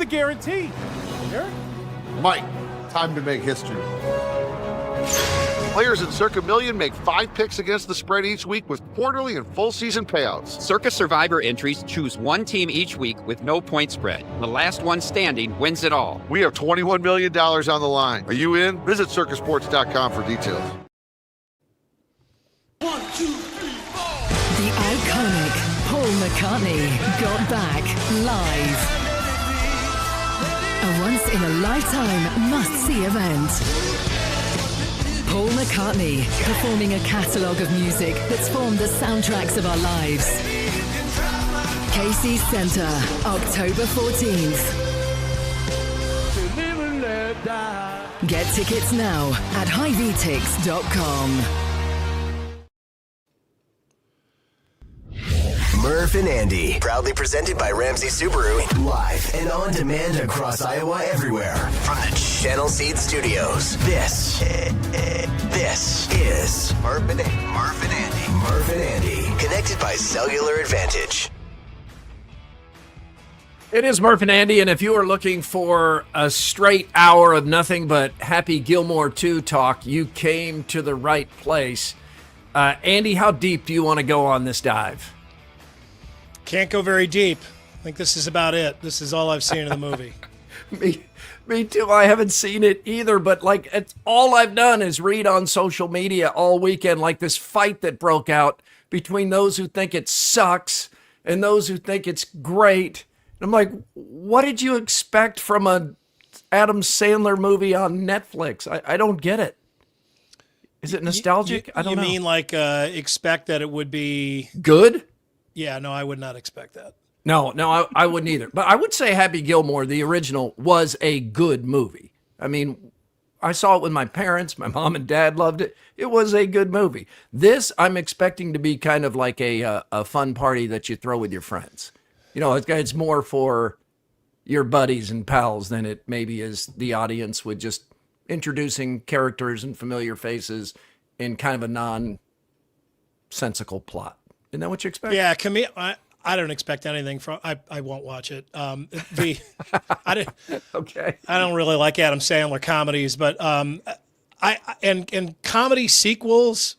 the guarantee? Eric? Mike, time to make history. Players in Circa Million make 5 picks against the spread each week with quarterly and full season payouts. Circa Survivor entries choose one team each week with no point spread. The last one standing wins it all. We have $21 million on the line. Are you in? Visit circasports.com for details. 1, 2, 3, 4. The iconic Paul McCartney got back live. A once-in-a-lifetime must-see event. Paul McCartney, performing a catalogue of music that's formed the soundtracks of our lives. Casey's Centre, October 14th. Get tickets now at highvtix.com. Murph and Andy, proudly presented by Ramsey Subaru, live and on demand across Iowa everywhere from the Channel Seed Studios. This is Murph and Andy. Murph and Andy, connected by cellular advantage. It is Murph and Andy, and if you are looking for a straight hour of nothing but Happy Gilmore 2 talk, you came to the right place. Andy, how deep do you want to go on this dive? Can't go very deep. I think this is about it. This is all I've seen in the movie. Me too. I haven't seen it either, but it's all I've done is read on social media all weekend, like this fight that broke out between those who think it sucks and those who think it's great. And I'm like, what did you expect from a Adam Sandler movie on Netflix? I don't get it. Is it nostalgic? I don't know. You mean expect that it would be good? Yeah, no, I would not expect that. No, I wouldn't either. But I would say Happy Gilmore, the original, was a good movie. I mean, I saw it with my parents. My mom and dad loved it. It was a good movie. This, I'm expecting to be kind of like a fun party that you throw with your friends. You know, it's more for your buddies and pals than it maybe is the audience with just introducing characters and familiar faces in kind of a nonsensical plot. Isn't that what you expect? Yeah, I don't expect anything from. I won't watch it. Okay. I don't really like Adam Sandler comedies, but and comedy sequels,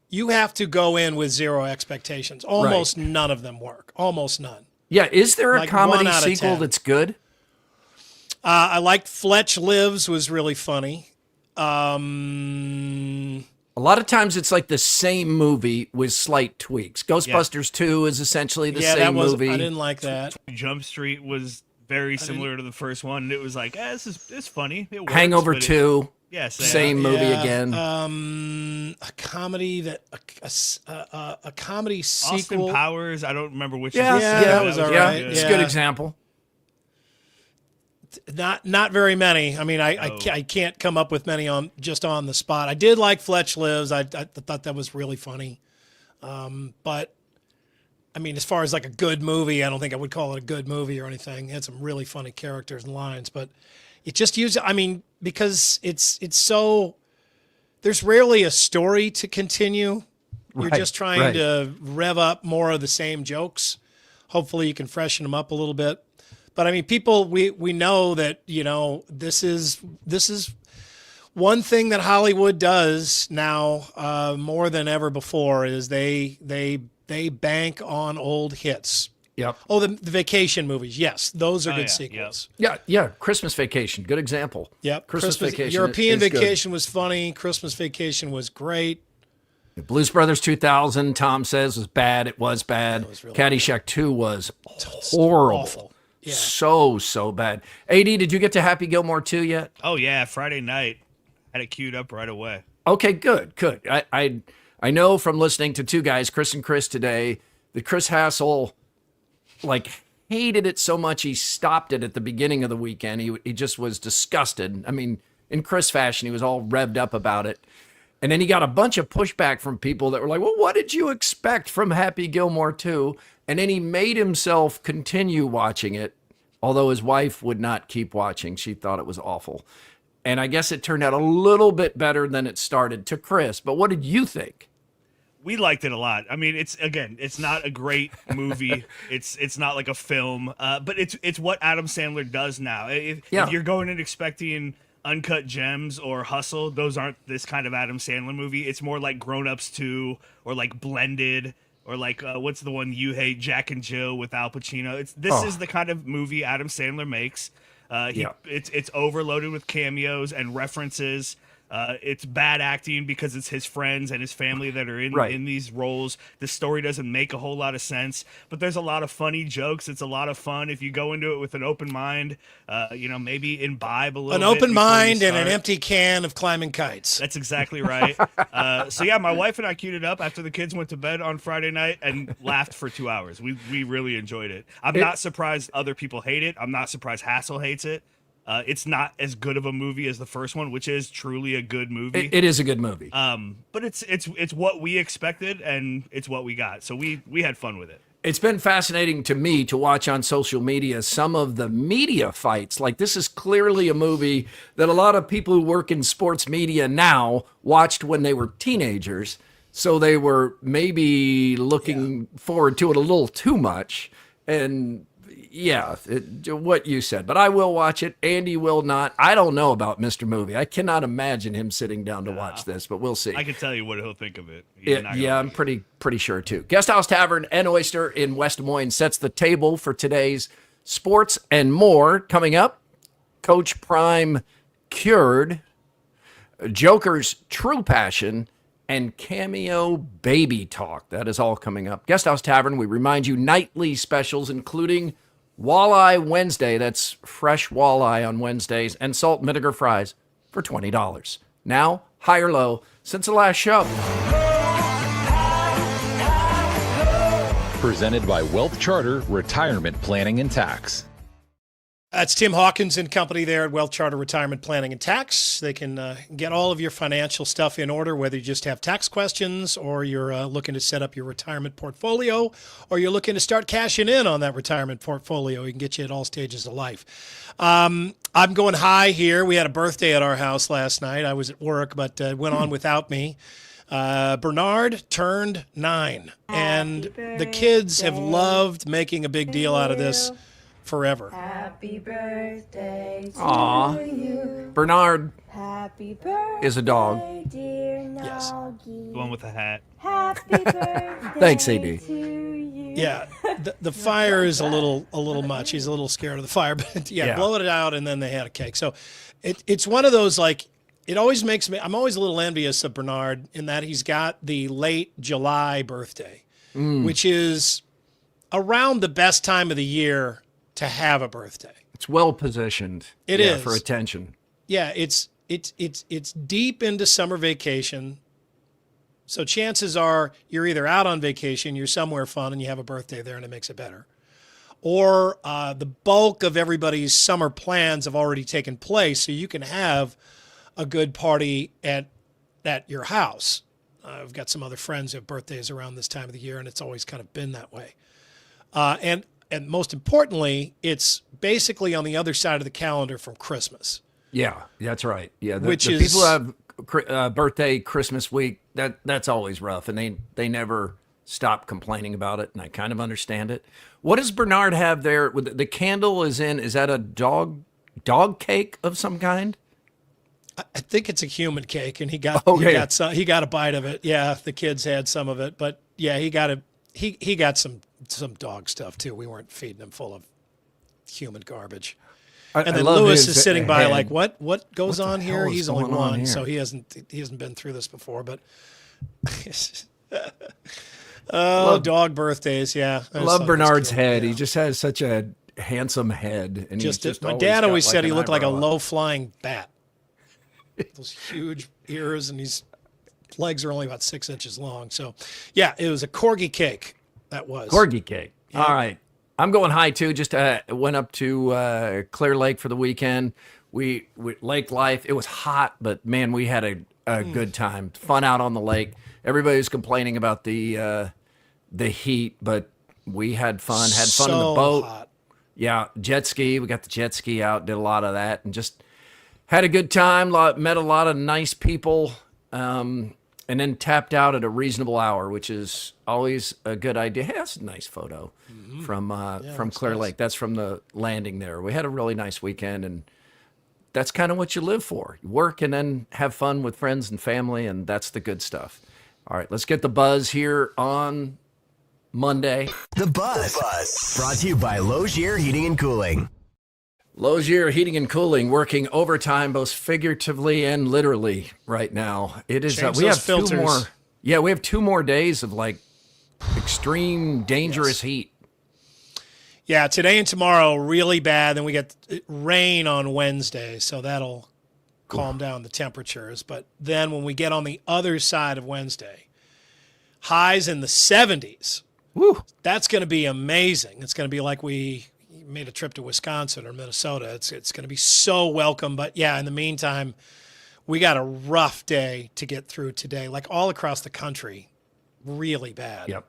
you have to go in with zero expectations. Almost none of them work. Almost none. Yeah, is there a comedy 1 out of sequel 10. that's good? I liked Fletch Lives was really funny. A lot of times it's like the same movie with slight tweaks. Ghostbusters 2 is essentially the same movie. I didn't like that. Jump Street was very similar to the first one. And it was like, it's funny. It works, Hangover 2. Same movie again. A comedy a comedy sequel. Austin Powers. I don't remember which. That was all right. It's a good example. Not very many. I mean, I can't come up with many on the spot. I did like Fletch Lives. I thought that was really funny. But I mean, as far as like a good movie, I don't think I would call it a good movie or anything. It had some really funny characters and lines, but it just because it's so there's rarely a story to continue. You're just trying to rev up more of the same jokes. Hopefully you can freshen them up a little bit. But I mean, people, we know that, this is one thing that Hollywood does now more than ever before is they bank on old hits. Yep. Oh, the vacation movies. Yes, those are good sequels. Yeah. Christmas Vacation, good example. Yep. Christmas Vacation. European is Vacation good. was funny. Christmas Vacation was great. Blues Brothers 2000, Tom says, was bad. It was bad. Really Caddyshack 2 was horrible. Awful. Yeah. So bad. AD, did you get to Happy Gilmore 2 yet? Oh yeah, Friday night. Had it queued up right away. Okay, good. I know from listening to two guys, Chris and Chris today, that Chris Hassel hated it so much he stopped it at the beginning of the weekend. He just was disgusted. I mean, in Chris fashion, he was all revved up about it. And then he got a bunch of pushback from people that were like, well, what did you expect from Happy Gilmore 2? And then he made himself continue watching it, although his wife would not keep watching. She thought it was awful. And I guess it turned out a little bit better than it started to Chris. But what did you think? we liked it a lot. I mean, it's not a great movie. It's not like a film, but it's what Adam Sandler does now. If you're going in expecting Uncut Gems or Hustle, those aren't this kind of Adam Sandler movie. It's more like Grown Ups 2 or like Blended or like what's the one you hate, Jack and Jill with Al Pacino. This is the kind of movie Adam Sandler makes. It's overloaded with cameos and references. It's bad acting because it's his friends and his family that are in these roles. The story doesn't make a whole lot of sense, but there's a lot of funny jokes. It's a lot of fun if you go into it with an open mind. Maybe imbibe a little. An open mind and an empty can of climbing kites. That's exactly right. So yeah, my wife and I queued it up after the kids went to bed on Friday night and laughed for 2 hours. We really enjoyed it. I'm not surprised other people hate it. I'm not surprised Hassel hates it. It's not as good of a movie as the first one, which is truly a good movie. It is a good movie. But it's what we expected, and it's what we got. So we had fun with it. It's been fascinating to me to watch on social media some of the media fights. Like, this is clearly a movie that a lot of people who work in sports media now watched when they were teenagers. So they were maybe looking forward to it a little too much. And what you said, but I will watch it. Andy will not. I don't know about Mr. Movie. I cannot imagine him sitting down to watch this, but we'll see. I can tell you what he'll think of it. I'm pretty sure too. Guest House Tavern and Oyster in West Des Moines sets the table for today's sports and more. Coming up, Coach Prime cured, Joker's true passion, and cameo baby talk. That is all coming up. Guest House Tavern, we remind you, nightly specials, including Walleye Wednesday, that's fresh walleye on Wednesdays, and salt and vinegar fries for $20. Now, high or low, since the last show. Presented by Wealth Charter Retirement Planning and Tax. That's Tim Hawkins and company there at Wealth Charter Retirement Planning and Tax. They can get all of your financial stuff in order, whether you just have tax questions or you're looking to set up your retirement portfolio or you're looking to start cashing in on that retirement portfolio. He can get you at all stages of life. I'm going high here. We had a birthday at our house last night. I was at work, but it went on without me. Bernard turned 9, and the kids have loved making a big deal out of this forever. Happy birthday to you. Bernard Happy birthday, is a dog. dear Yes. The one with the hat. Happy birthday. Thanks, AD. To you. Yeah, the fire is a little much. He's a little scared of the fire, but blow it out, and then they had a cake. So it's one of those, like, it always makes me, I'm always a little envious of Bernard in that he's got the late July birthday, which is around the best time of the year to have a birthday. It's well positioned. It is for attention. Yeah, it's deep into summer vacation. So chances are you're either out on vacation, you're somewhere fun, and you have a birthday there, and it makes it better. Or the bulk of everybody's summer plans have already taken place, so you can have a good party at your house. I've got some other friends who have birthdays around this time of the year, and it's always kind of been that way. And most importantly, it's basically on the other side of the calendar from Christmas. Yeah, that's right. Yeah, the Which is, people who have birthday, Christmas week, that's always rough, and they never stop complaining about it, and I kind of understand it. What does Bernard have there? The candle is that a dog cake of some kind? I think it's a human cake, and he got a bite of it. Yeah, the kids had some of it, but yeah, he got some dog stuff too. We weren't feeding him full of human garbage. And then Lewis is sitting by like, what goes on here? He's only one, so he hasn't been through this before. But dog birthdays, yeah. I love Bernard's head. Yeah. He just has such a handsome head, and my dad always said he looked like a low-flying bat. Those huge ears, and his legs are only about 6 inches long. So, yeah, it was a corgi cake. That was corgi cake. Yeah. All right. I'm going high too. Just went up to Clear Lake for the weekend. We lake life. It was hot, but man, we had a good time. Fun out on the lake. Everybody was complaining about the heat, but we had fun. Had fun in the boat. Hot. Yeah, jet ski. We got the jet ski out. Did a lot of that, and just had a good time. Met a lot of nice people. And and then tapped out at a reasonable hour, which is always a good idea. Hey, that's a nice photo from Clear Lake. That's from the landing there. We had a really nice weekend, and that's kind of what you live for. You work and then have fun with friends and family, and that's the good stuff. All right, let's get the buzz here on Monday. The Buzz. Brought to you by Logier Heating and Cooling. Logier Heating and Cooling working overtime, both figuratively and literally right now. It is. We have filters. 2 more. Yeah, we have 2 more days of like extreme, dangerous heat. Yeah, today and tomorrow really bad. Then we get rain on Wednesday, so that'll calm down the temperatures. But then when we get on the other side of Wednesday, highs in the 70s. Woo! That's going to be amazing. It's going to be like we made a trip to Wisconsin or Minnesota. It's going to be so welcome. But yeah, in the meantime, we got a rough day to get through today, like all across the country. Really bad. Yep.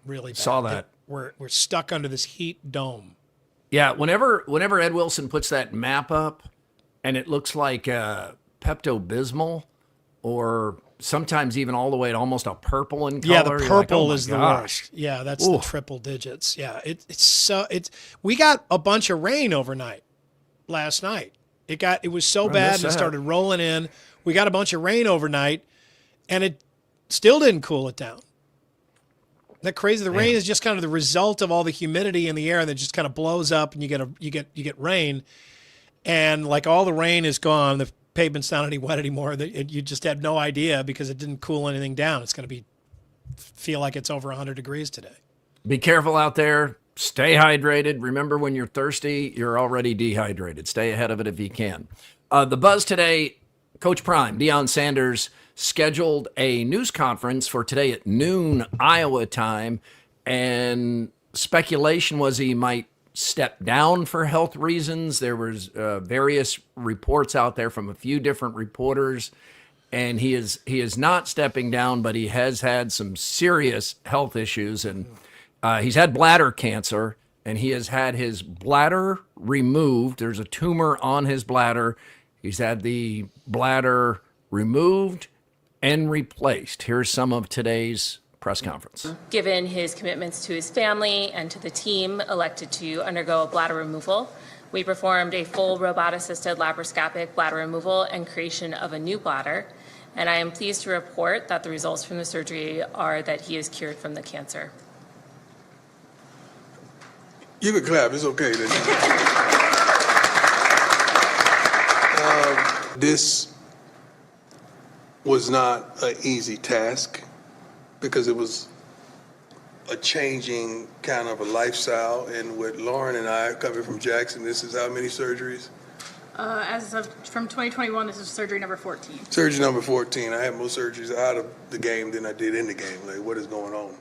Really bad. Saw that. We're stuck under this heat dome. Yeah, whenever Ed Wilson puts that map up and it looks like Pepto-Bismol or sometimes even all the way to almost a purple in color. Yeah, the purple like, oh is the gosh. worst. Yeah, that's the triple digits. Yeah, we got a bunch of rain overnight last night. It was so bad and it started rolling in. We got a bunch of rain overnight and it still didn't cool it down. That crazy. The rain is just kind of the result of all the humidity in the air, and it just kind of blows up, and you get rain, and like all the rain is gone. The pavement's not any wet anymore. You just had no idea because it didn't cool anything down. It's going to feel like it's over 100 degrees today. Be careful out there. Stay hydrated. Remember, when you're thirsty, you're already dehydrated. Stay ahead of it if you can. The buzz today, Coach Prime, Deion Sanders, scheduled a news conference for today at noon Iowa time, and speculation was he might step down for health reasons. There was various reports out there from a few different reporters, and he is not stepping down, but he has had some serious health issues, and he's had bladder cancer, and he has had his bladder removed. There's a tumor on his bladder. He's had the bladder removed and replaced. Here's some of today's press conference. Given his commitments to his family and to the team elected to undergo a bladder removal, we performed a full robot-assisted laparoscopic bladder removal and creation of a new bladder, and I am pleased to report that the results from the surgery are that he is cured from the cancer. You can clap, it's okay. This was not an easy task because it was a changing kind of a lifestyle. And with Lauren and I coming from Jackson, this is how many surgeries? From 2021, this is surgery number 14. Surgery number 14. I had more surgeries out of the game than I did in the game. Like, what is going on?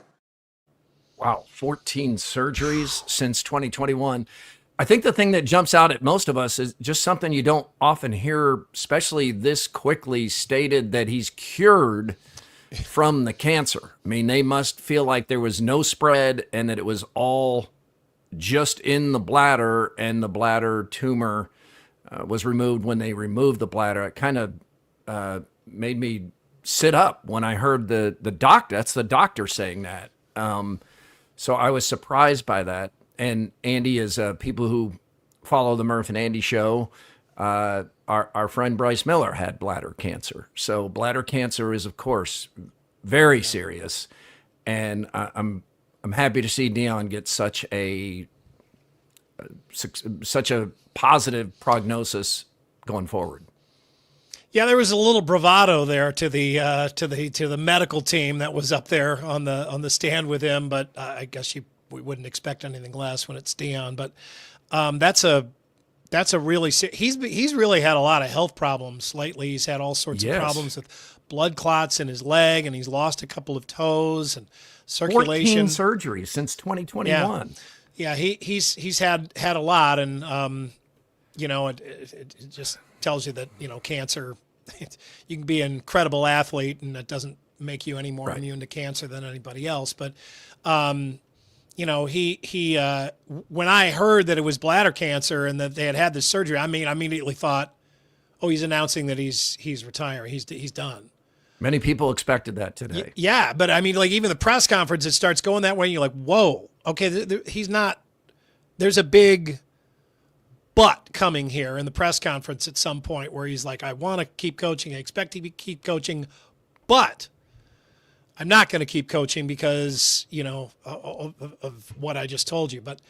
Wow, 14 surgeries since 2021. I think the thing that jumps out at most of us is just something you don't often hear, especially this quickly stated, that he's cured from the cancer. I mean, they must feel like there was no spread and that it was all just in the bladder, and the bladder tumor was removed when they removed the bladder. It kind of made me sit up when I heard the doctor. That's the doctor saying that. So I was surprised by that. And Andy, as people who follow the Murph and Andy show, our friend Bryce Miller had bladder cancer. So bladder cancer is, of course, very serious. And I'm happy to see Deion get such a positive prognosis going forward. Yeah, there was a little bravado there to the medical team that was up there on the stand with him, but I guess we wouldn't expect anything less when it's Deion. But that's a really he's really had a lot of health problems lately. He's had all sorts of problems with blood clots in his leg, and he's lost a couple of toes and circulation. 14 surgeries since 2021. Yeah, he's had a lot, and it just tells you that cancer. You can be an incredible athlete, and that doesn't make you any more immune to cancer than anybody else. But he when I heard that it was bladder cancer and that they had this surgery, I immediately thought, oh, he's announcing that he's retiring. He's done. Many people expected that today. Yeah, but I mean, like even the press conference, it starts going that way, and you're like, whoa, okay, he's not. There's a big but coming here in the press conference at some point where he's like, I want to keep coaching, I expect to keep coaching, but I'm not going to keep coaching because, of what I just told you. But,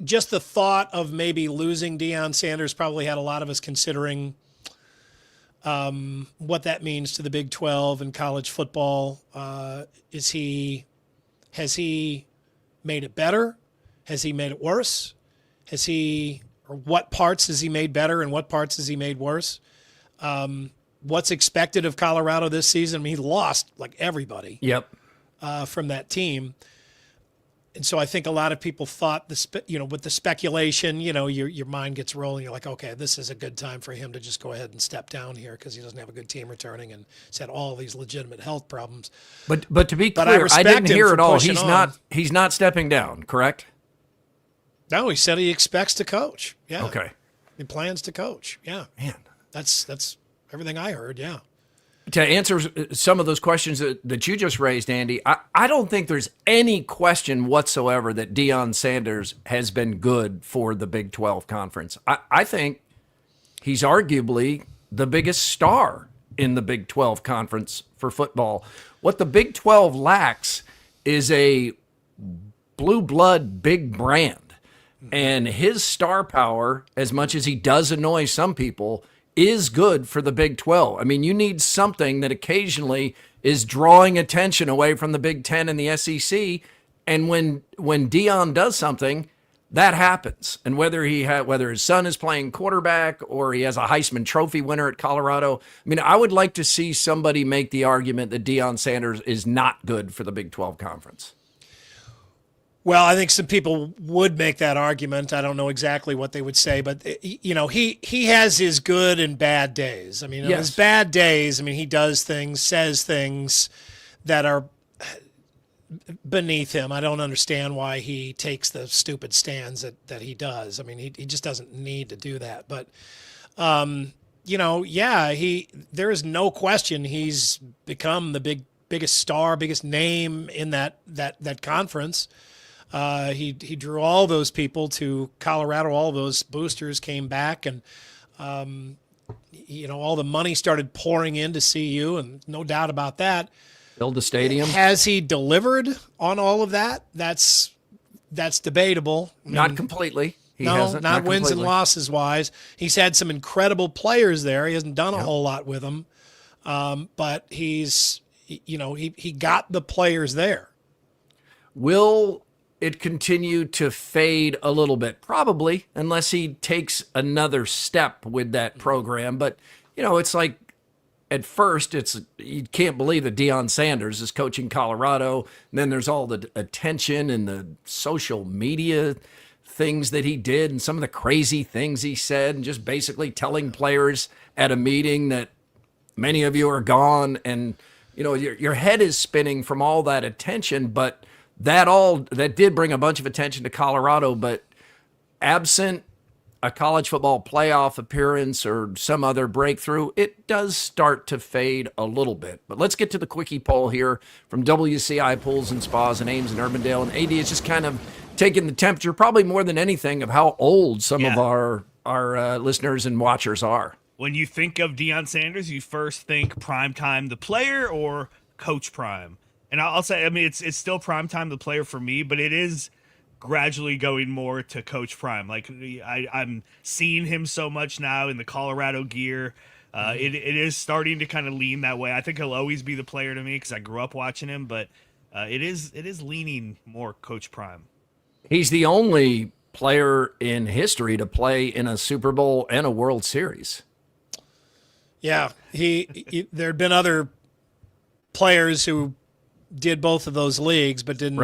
just the thought of maybe losing Deion Sanders probably had a lot of us considering what that means to the Big 12 and college football. Has he made it better? Has he made it worse? Or what parts has he made better and what parts has he made worse? What's expected of Colorado this season? I mean, he lost like everybody. Yep. From that team. And so I think a lot of people thought with the speculation, your mind gets rolling. You're like, okay, this is a good time for him to just go ahead and step down here because he doesn't have a good team returning and he's had all these legitimate health problems. But to be clear, I didn't hear it all. He's not stepping down, correct? No, he said he expects to coach. Yeah. Okay. He plans to coach. Yeah. Man, that's everything I heard. Yeah. To answer some of those questions that you just raised, Andy, I don't think there's any question whatsoever that Deion Sanders has been good for the Big 12 Conference. I think he's arguably the biggest star in the Big 12 Conference for football. What the Big 12 lacks is a blue blood big brand. And his star power, as much as he does annoy some people, is good for the Big 12. I mean, you need something that occasionally is drawing attention away from the Big 10 and the SEC. And when Deion does something, that happens. And whether his son is playing quarterback or he has a Heisman Trophy winner at Colorado, I mean, I would like to see somebody make the argument that Deion Sanders is not good for the Big 12 Conference. Well, I think some people would make that argument. I don't know exactly what they would say, but he has his good and bad days. I mean, on his bad days, he does things, says things that are beneath him. I don't understand why he takes the stupid stands that he does. I mean, he just doesn't need to do that. But there is no question he's become the biggest star, biggest name in that conference. He drew all those people to Colorado. All those boosters came back, and all the money started pouring in to CU, and no doubt about that. Build a stadium. Has he delivered on all of that? That's debatable. Not completely. Not wins and losses wise. He's had some incredible players there. He hasn't done a whole lot with them, but he got the players there. Will it continue to fade a little bit? Probably, unless he takes another step with that program. But, it's like at first you can't believe that Deion Sanders is coaching Colorado. And then there's all the attention and the social media things that he did and some of the crazy things he said and just basically telling players at a meeting that many of you are gone. And, your head is spinning from all that attention, but that did bring a bunch of attention to Colorado, but absent a college football playoff appearance or some other breakthrough, it does start to fade a little bit. But let's get to the quickie poll here from WCI Pools and Spas in Ames and Urbandale. And AD is just kind of taking the temperature, probably more than anything, of how old some of our listeners and watchers are. When you think of Deion Sanders, you first think primetime the player or Coach Prime? And I'll say, it's still primetime the player for me, but it is gradually going more to Coach Prime. Like I'm seeing him so much now in the Colorado gear. It is starting to kind of lean that way. I think he'll always be the player to me because I grew up watching him, but it is leaning more Coach Prime. He's the only player in history to play in a Super Bowl and a World Series. Yeah, there had been other players who did both of those leagues, but didn't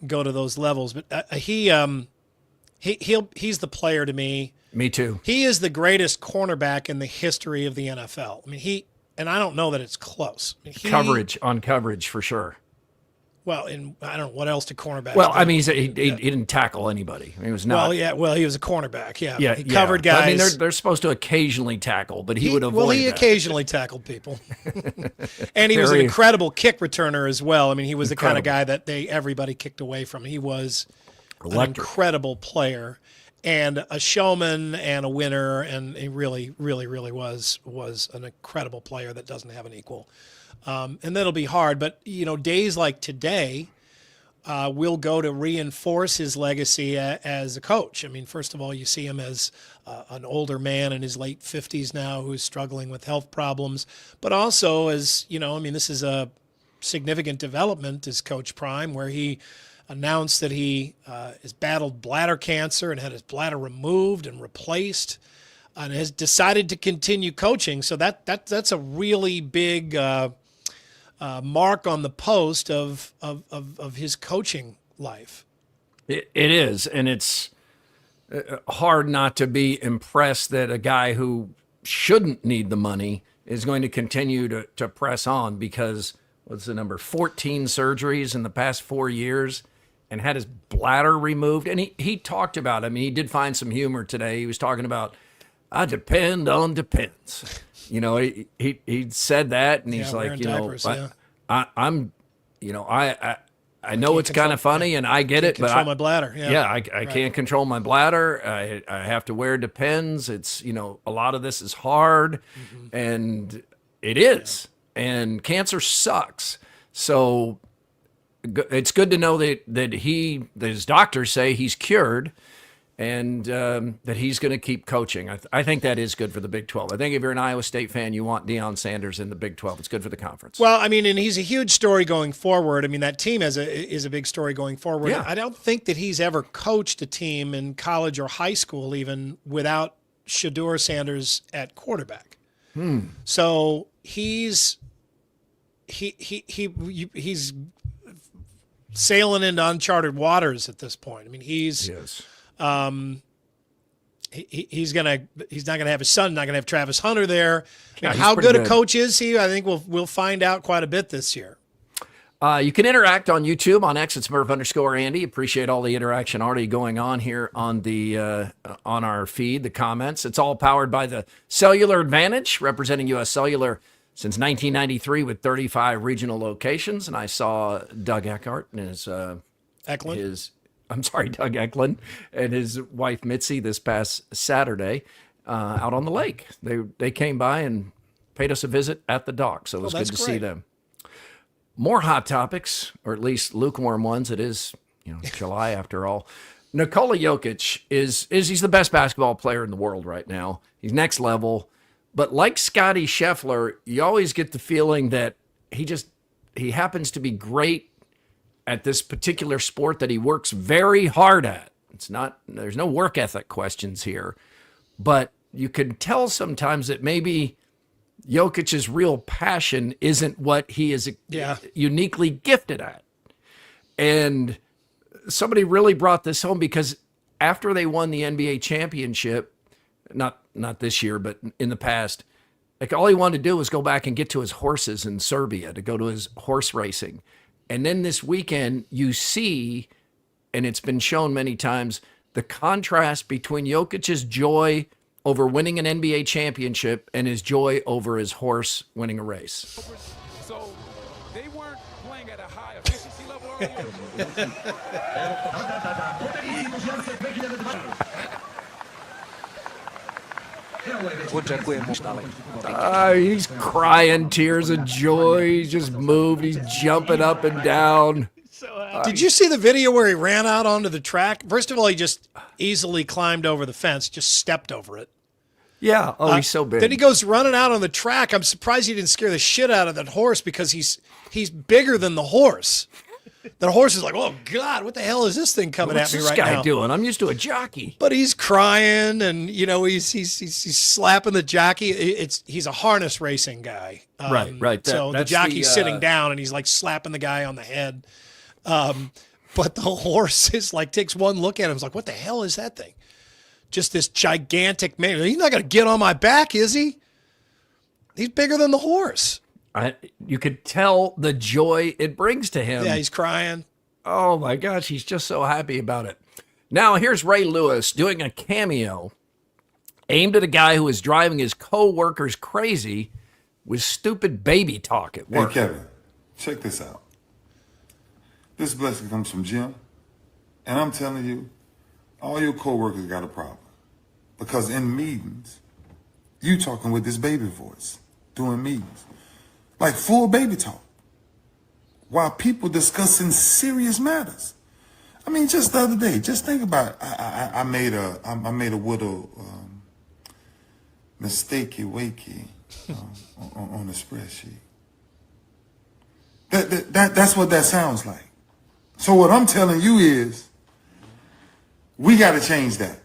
go to those levels. But he's the player to me. Me too. He is the greatest cornerback in the history of the NFL. And I don't know that it's close. Coverage on coverage for sure. Well, and I don't know what else did cornerbacks. Well, do? I mean, he didn't tackle anybody. I mean, he was not. Well, yeah. Well, he was a cornerback. Yeah. Yeah, He covered guys. But, I mean, they're supposed to occasionally tackle, but he would avoid. Well, he that. occasionally tackled people, and he was an incredible kick returner as well. I mean, he was the kind of guy that everybody kicked away from. He was an incredible player and a showman and a winner, and he really, really, really was an incredible player that doesn't have an equal. And that'll be hard, but days like today. Will go to reinforce his legacy as a coach. I mean, first of all, you see him as an older man in his late 50s now who's struggling with health problems, but also as, this is a significant development as Coach Prime, where he announced that he has battled bladder cancer and had his bladder removed and replaced and has decided to continue coaching. So that's a really big mark on the post of his coaching life. It is, and it's hard not to be impressed that a guy who shouldn't need the money is going to continue to press on, because what's the number? 14 surgeries in the past 4 years, and had his bladder removed. And he talked about, I mean, he did find some humor today. He was talking about, I depend on depends. He said that, and he's like, diapers, I know it's kind of funny, and I get it, but control my bladder. I can't control my bladder. I have to wear Depends. It's a lot of this is hard, and it is, and cancer sucks. So it's good to know that his doctors say he's cured. And that he's going to keep coaching. I think that is good for the Big 12. I think if you're an Iowa State fan, you want Deion Sanders in the Big 12. It's good for the conference. Well, I mean, and he's a huge story going forward. I mean, that team is a big story going forward. Yeah. I don't think that he's ever coached a team in college or high school even without Shedeur Sanders at quarterback. So he's sailing into uncharted waters at this point. I mean, he's not gonna have his son, not gonna have Travis Hunter there. How good a coach is he? I think we'll find out quite a bit this year. You can interact on YouTube, on X. It's Murph_Andy. Appreciate all the interaction already going on here on on our feed. The comments. It's all powered by the Cellular Advantage, representing U.S. Cellular since 1993 with 35 regional locations. And I saw Doug Eckhart and Doug Eklund and his wife Mitzi this past Saturday out on the lake. They came by and paid us a visit at the dock, so it was good to see them. More hot topics, or at least lukewarm ones. It is July after all. Nikola Jokic he's the best basketball player in the world right now. He's next level, but like Scottie Scheffler, you always get the feeling that he happens to be great at this particular sport that he works very hard at. There's no work ethic questions here, but you can tell sometimes that maybe Jokic's real passion isn't what he is uniquely gifted at. And somebody really brought this home, because after they won the NBA championship, not this year, but in the past, like all he wanted to do was go back and get to his horses in Serbia, to go to his horse racing. And then this weekend, you see, and it's been shown many times, the contrast between Jokic's joy over winning an NBA championship and his joy over his horse winning a race. So they weren't playing at a high efficiency level He's crying tears of joy. He's just moved. He's jumping up and down. Did you see the video where he ran out onto the track? First of all, he just easily climbed over the fence, just stepped over it. Yeah. Oh, he's so big. Then he goes running out on the track. I'm surprised he didn't scare the shit out of that horse, because he's bigger than the horse. The horse is like, oh, God, what the hell is this thing coming at me right now? What's this guy doing? I'm used to a jockey. But he's crying, and, he's slapping the jockey. He's a harness racing guy. Right. So the jockey's sitting down, and he's, like, slapping the guy on the head. But the horse is like, takes one look at him. It's like, what the hell is that thing? Just this gigantic man. He's not going to get on my back, is he? He's bigger than the horse. You could tell the joy it brings to him. Yeah, he's crying. Oh my gosh, he's just so happy about it. Now here's Ray Lewis doing a cameo aimed at a guy who is driving his co-workers crazy with stupid baby talk at work. Hey Kevin, check this out. This blessing comes from Jim, and I'm telling you, all your co-workers got a problem. Because in meetings, you talking with this baby voice, doing meetings. Like full baby talk. While people discussing serious matters. I mean, just the other day, just think about it. I made a little mistakey wakey on the spreadsheet. That's what that sounds like. So what I'm telling you is, we got to change that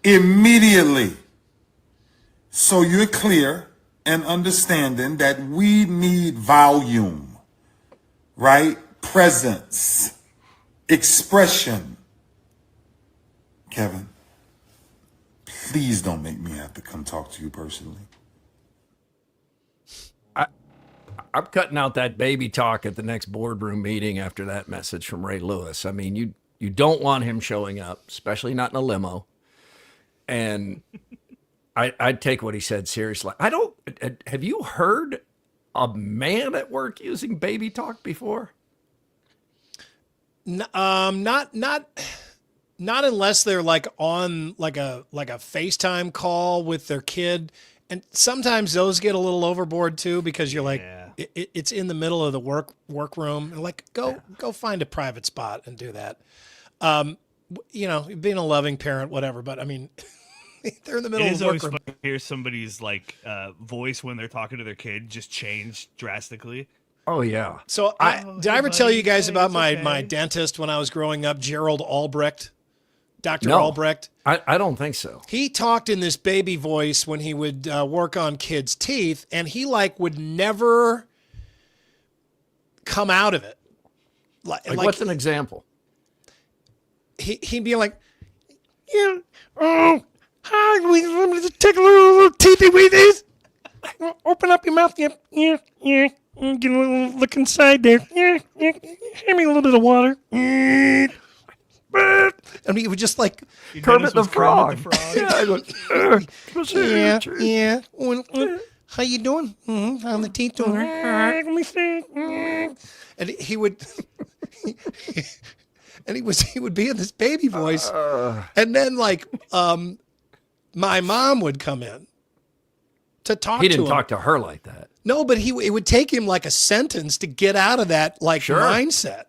immediately. So you're clear and understanding that we need volume, right? Presence, expression. Kevin, please don't make me have to come talk to you personally. I'm cutting out that baby talk at the next boardroom meeting after that message from Ray Lewis. I mean, you don't want him showing up, especially not in a limo. And I'd take what he said seriously. Have you heard a man at work using baby talk before? Not unless they're like on like a FaceTime call with their kid. And sometimes those get a little overboard too, because you're like, it's in the middle of the workroom, and like go find a private spot and do that. Being a loving parent, whatever. But I mean, they're in the middle of the workroom. It is always fun to hear somebody's like voice when they're talking to their kid just change drastically. Oh yeah. So did I ever tell you guys about my dentist when I was growing up, Gerald Albrecht? Dr. Albrecht? I don't think so. He talked in this baby voice when he would work on kids' teeth, and he would never come out of it. Like what's an example? He'd be like, yeah, oh, hi, let me just take a little teethy weethies. Open up your mouth, yeah, get a little look inside there. Yeah, hand me a little bit of water. And he would just like Kermit the Frog. Yeah. How you doing? How the teeth doing? Let me see. And he would, and he would be in this baby voice, and then my mom would come in to talk. He didn't to him. talk to her like that. No, but it would take him like a sentence to get out of that mindset.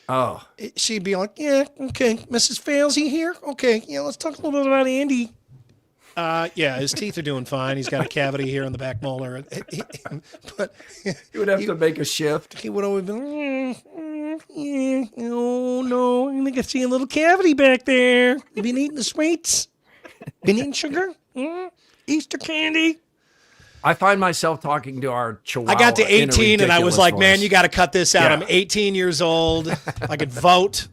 Oh. She'd be like, yeah, okay, Mrs. Fales, you here? Okay, yeah, let's talk a little bit about Andy. Yeah, his teeth are doing fine. He's got a cavity here in the back molar. But he would have to make a shift. He would always be oh, no, I think I see a little cavity back there. You been eating the sweets? Been eating sugar? Easter candy? I find myself talking to our chihuahua. I got to 18 and I was like, voice. man, you got to cut this out. Yeah. I'm 18 years old. I could vote.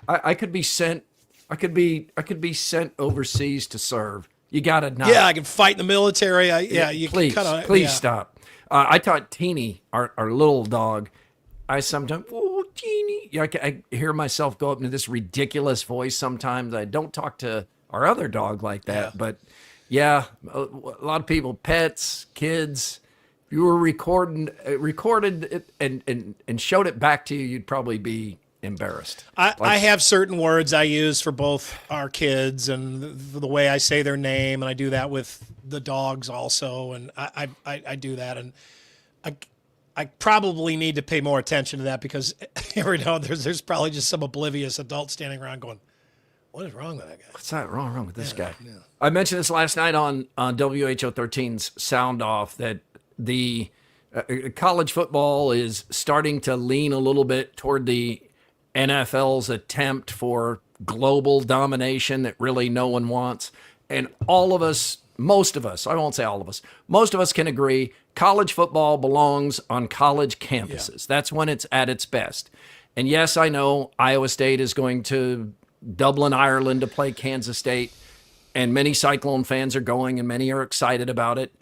I could be sent. I could be sent overseas to serve. You got to not. Yeah, I can fight in the military. Please stop. I taught Teeny, our little dog. I sometimes, oh, Teeny. I hear myself go up into this ridiculous voice sometimes. I don't talk to our other dog like that, but. Yeah, a lot of people, pets, kids. If you were recorded it and showed it back to you, you'd probably be embarrassed. I have certain words I use for both our kids and the way I say their name, and I do that with the dogs also, and I do that, and I probably need to pay more attention to that because every now and then there's probably just some oblivious adult standing around going, what is wrong with that guy? What's that wrong with this guy? Yeah. I mentioned this last night on WHO 13's Sound Off that the college football is starting to lean a little bit toward the NFL's attempt for global domination that really no one wants. And all of us, most of us, I won't say all of us, most of us can agree college football belongs on college campuses. Yeah. That's when it's at its best. And yes, I know Iowa State is going to Dublin, Ireland to play Kansas State, and many Cyclone fans are going and many are excited about it.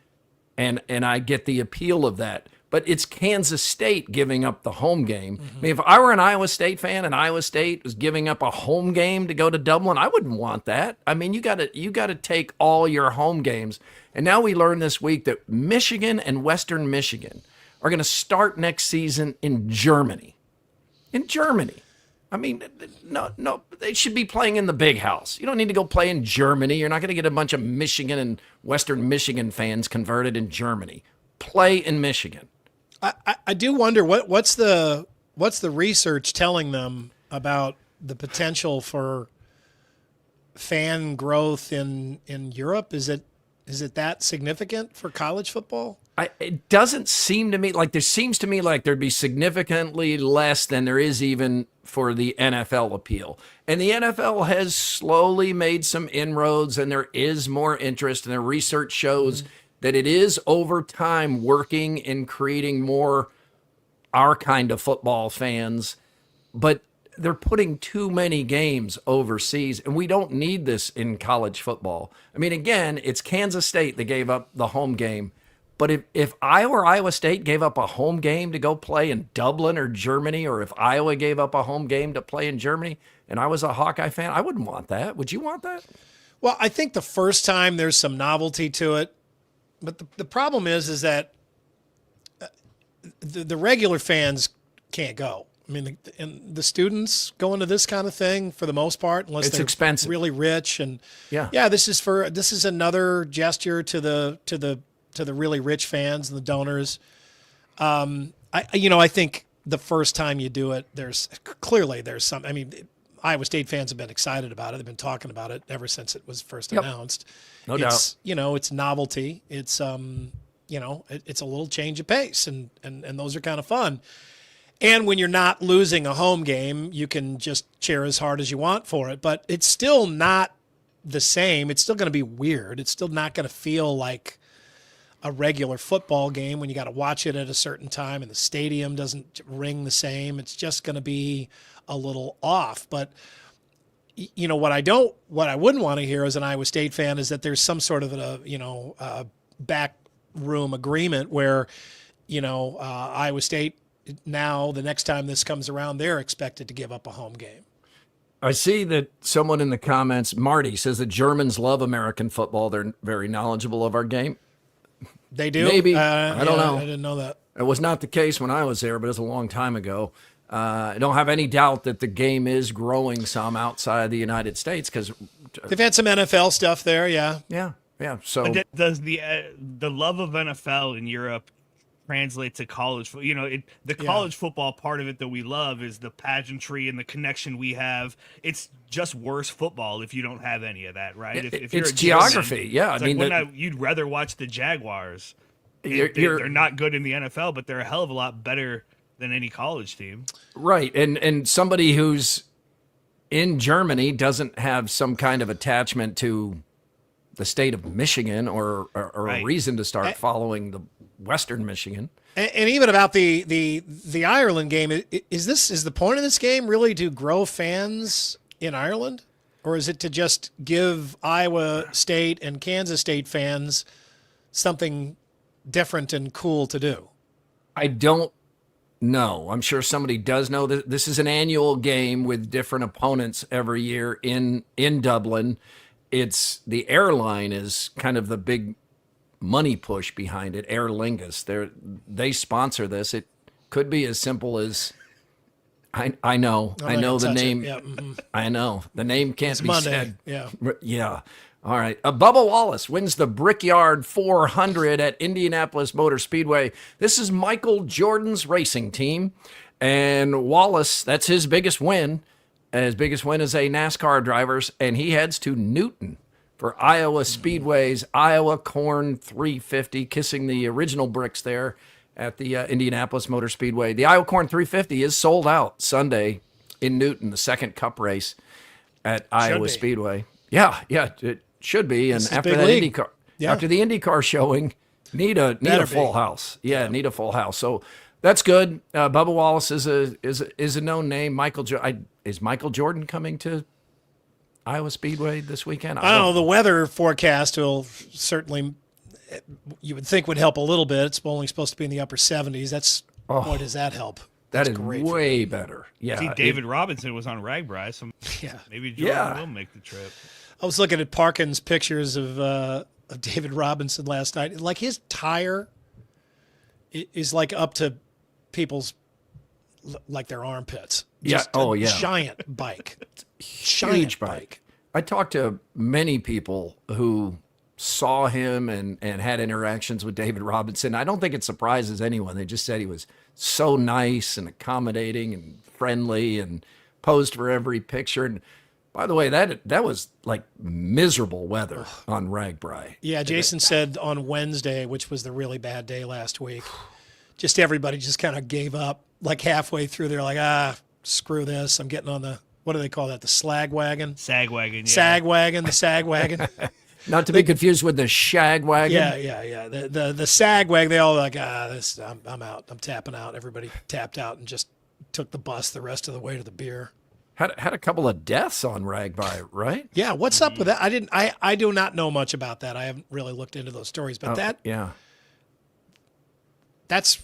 and I get the appeal of that. But it's Kansas State giving up the home game. I mean, if I were an Iowa State fan and Iowa State was giving up a home game to go to Dublin, I wouldn't want that. I mean, you got to take all your home games. And now we learned this week that Michigan and Western Michigan are going to start next season in Germany. In Germany. I mean, no, they should be playing in the big house. You don't need to go play in Germany. You're not going to get a bunch of Michigan and Western Michigan fans converted in Germany. Play in Michigan. I do wonder what's the research telling them about the potential for fan growth in Europe? Is it that significant for college football? It doesn't seem to me like there'd be significantly less than there is even for the NFL appeal. And the NFL has slowly made some inroads, and there is more interest, and the research shows that it is over time working in creating more our kind of football fans. But they're putting too many games overseas, and we don't need this in college football. I mean, again, it's Kansas State that gave up the home game. But if Iowa or Iowa State gave up a home game to go play in Dublin or Germany, or if Iowa gave up a home game to play in Germany, and I was a Hawkeye fan, I wouldn't want that. Would you want that? Well, I think the first time there's some novelty to it. But the problem is that the regular fans can't go. I mean, the students going to this kind of thing for the most part, unless it's they're expensive, really rich, and this is another gesture to the really rich fans and the donors. I think the first time you do it, there's some. I mean, Iowa State fans have been excited about it. They've been talking about it ever since it was first announced. No doubt. It's novelty. It's it's a little change of pace, and those are kind of fun. And when you're not losing a home game, you can just cheer as hard as you want for it. But it's still not the same. It's still going to be weird. It's still not going to feel like a regular football game when you got to watch it at a certain time and the stadium doesn't ring the same. It's just going to be a little off. But what I wouldn't want to hear as an Iowa State fan is that there's some sort of a backroom agreement where, Iowa State now, the next time this comes around, they're expected to give up a home game. I see that someone in the comments, Marty, says the Germans love American football. They're very knowledgeable of our game. They do? Maybe. I don't know. I didn't know that. It was not the case when I was there, but it was a long time ago. I don't have any doubt that the game is growing some outside the United States because they've had some NFL stuff there. Yeah. So does the love of NFL in Europe translate to college? The college football part of it that we love is the pageantry and the connection we have. It's just worse football if you don't have any of that, right? If you're it's geography. You'd rather watch the Jaguars. They're not good in the NFL, but they're a hell of a lot better than any college team. Right. And somebody who's in Germany doesn't have some kind of attachment to the state of Michigan or a reason to start following the Western Michigan. And even about the Ireland game, is the point of this game really to grow fans in Ireland? Or is it to just give Iowa State and Kansas State fans something different and cool to do? I don't know. I'm sure somebody does know that this is an annual game with different opponents every year in Dublin. It's the airline is kind of the big money push behind it. Aer Lingus, they sponsor this. It could be as simple as I know the name. Yeah. Mm-hmm. I know the name can't be Monday. said. Yeah. All right. Bubba Wallace wins the Brickyard 400 at Indianapolis Motor Speedway. This is Michael Jordan's racing team. And Wallace, that's his biggest win. His biggest win as a NASCAR driver. And he heads to Newton for Iowa Speedway's Iowa Corn 350, kissing the original bricks there at the Indianapolis Motor Speedway. The Iowa Corn 350 is sold out Sunday in Newton, the second cup race at Iowa Speedway. Yeah, it should be. And after that after the IndyCar showing, need a full house. Need a full house. So that's good. Bubba Wallace is a known name. Is Michael Jordan coming to Iowa Speedway this weekend? I don't know. The weather forecast will certainly you would think would help a little bit. It's only supposed to be in the upper 70s. Boy, does that help. That That's is great way better. Yeah. See, David Robinson was on Ragbri, so maybe Jordan will make the trip. I was looking at Parkin's pictures of David Robinson last night. Like his tire is like up to people's like their armpits. Just giant bike. Huge bike. I talked to many people who saw him and had interactions with David Robinson. I don't think it surprises anyone. They just said he was so nice and accommodating and friendly and posed for every picture. And by the way, that was like miserable weather on Ragbri. Yeah, Jason said on Wednesday, which was the really bad day last week, just everybody just kind of gave up like halfway through. They're like, screw this. I'm getting on the, what do they call that? The slag wagon? Sag wagon, yeah. Sag wagon, the sag wagon. Not to be confused with the shag wagon. Yeah. The sag wagon, they all like, this, I'm out. I'm tapping out. Everybody tapped out and just took the bus the rest of the way to the beer. Had a couple of deaths on Ragbri, right? Yeah, what's up with that? I do not know much about that. I haven't really looked into those stories, but that's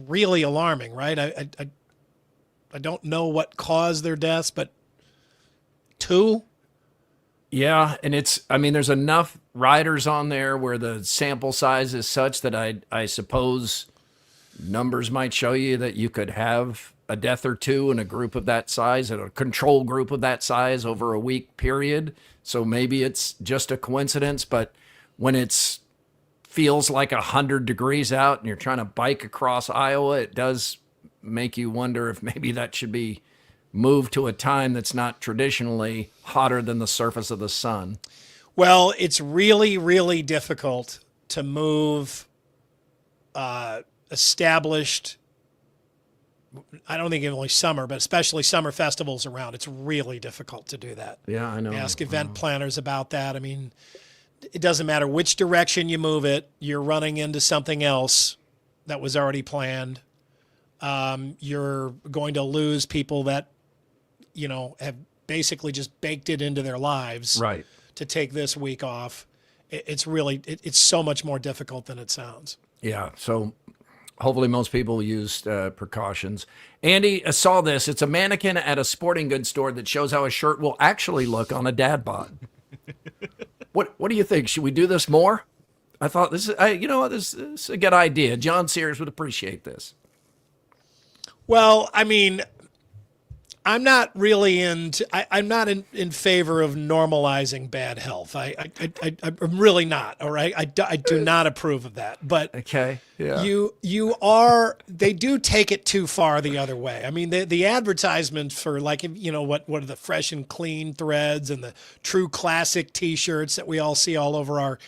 really alarming, right? I don't know what caused their deaths, but 2? Yeah, and there's enough riders on there where the sample size is such that I suppose numbers might show you that you could have a death or 2 in a group of that size, and a control group of that size over a week period. So maybe it's just a coincidence, but when it's feels like 100 degrees out and you're trying to bike across Iowa, it does make you wonder if maybe that should be moved to a time that's not traditionally hotter than the surface of the sun. Well, it's really, really difficult to move established, I don't think only summer, but especially summer festivals around. It's really difficult to do that. Yeah, I know. Ask event planners about that. I mean, it doesn't matter which direction you move it, you're running into something else that was already planned. You're going to lose people that, have basically just baked it into their lives right to take this week off. It's really, it's so much more difficult than it sounds. Yeah. So hopefully most people used precautions. Andy, I saw this. It's a mannequin at a sporting goods store that shows how a shirt will actually look on a dad bod. What do you think? Should we do this more? I thought this is a good idea. John Sears would appreciate this. Well, I mean, I'm not really I'm not in favor of normalizing bad health. I'm really not. All right. I do not approve of that. But okay. Yeah. They do take it too far the other way. I mean, the advertisement for what are the fresh and clean threads and the true classic t-shirts that we all see all over our